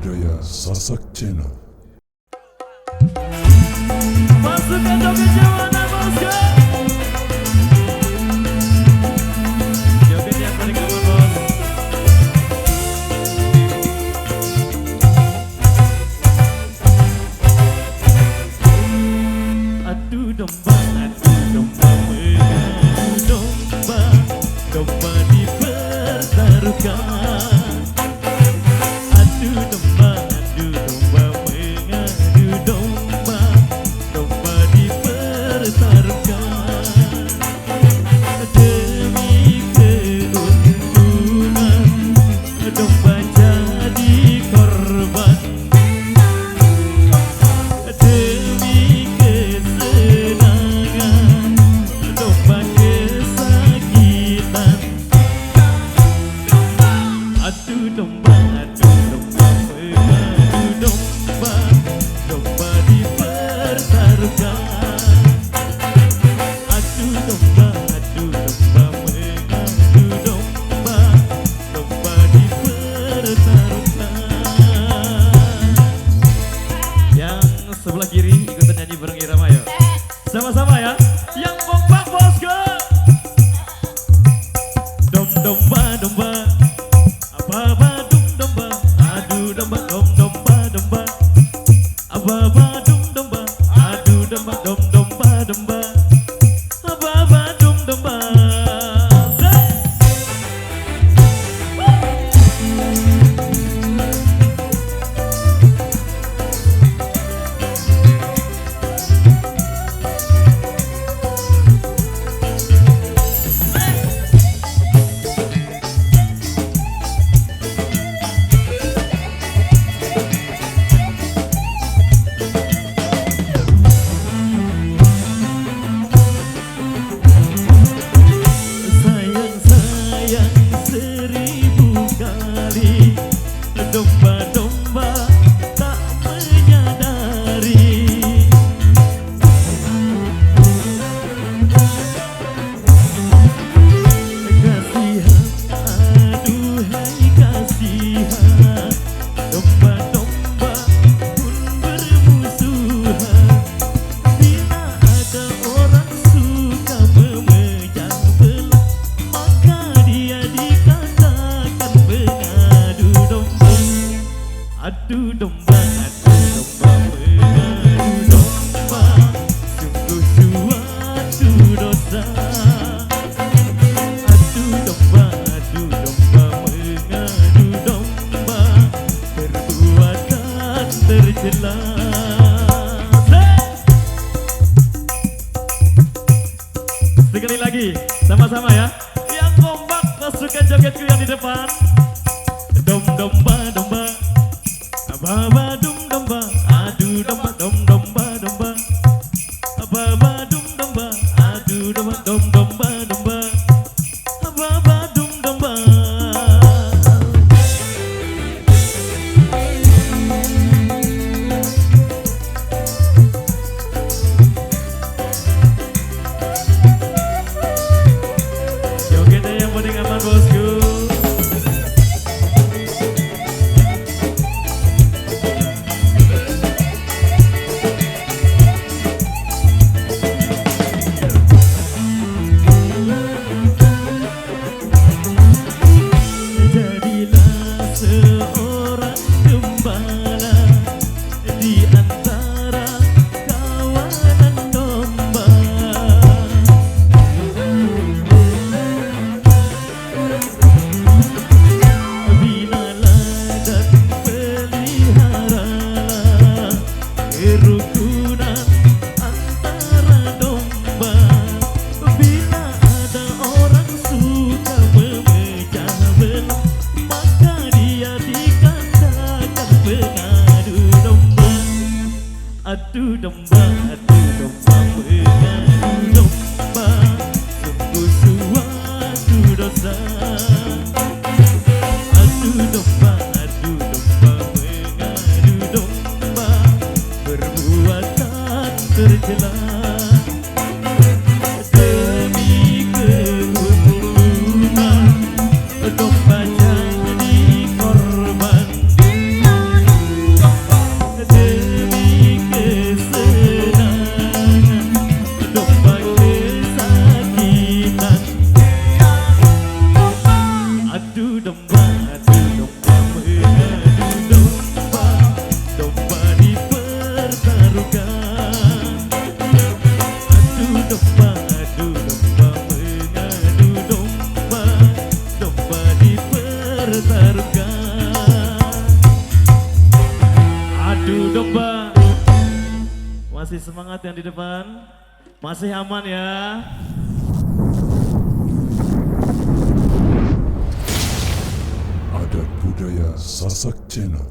budaya Sasak Channel. Pasukan joget Jawana bosku. Joget yang paling aman bos. Adu domba, mengadu domba, domba dipertaruhkan. Adu domba, mengadu domba, domba dipertaruhkan. Demi keuntungan, domba jadi korban. Demi kesenangan, domba kesakitan. Adu domba, mengadu domba, domba dipertaruhkan. Adu domba, mengadu domba, domba dipertaruhkan. Yang sebelah kiri ikutan nyanyi bareng Irama ya. Sama-sama ya. Yang kompak bosku. Domba, apa domba, adu domba, domba, apa domba, adu domba, domba, apa domba. Sayang seribu kali, domba-domba tak menyadari. Kasihan, aduhai kasihan, domba-domba pun bermusuhan. Bila ada orang suka memecah belah, maka dia dikatakan pengadu domba. Adu domba, mengadu domba, sungguh suatu dosa. Adu domba, mengadu domba, perbuatan tercela. Sekali lagi, sama-sama ya. Yang kompak pasukan jogetku yang di depan. Domba, apa domba, adu domba, domba, apa domba, adu domba, domba, apa domba. Jogetnya yang paling aman bosku. pertarungkan. Adu domba. Masih semangat yang di depan. Masih aman ya. Adat budaya Sasak Cena.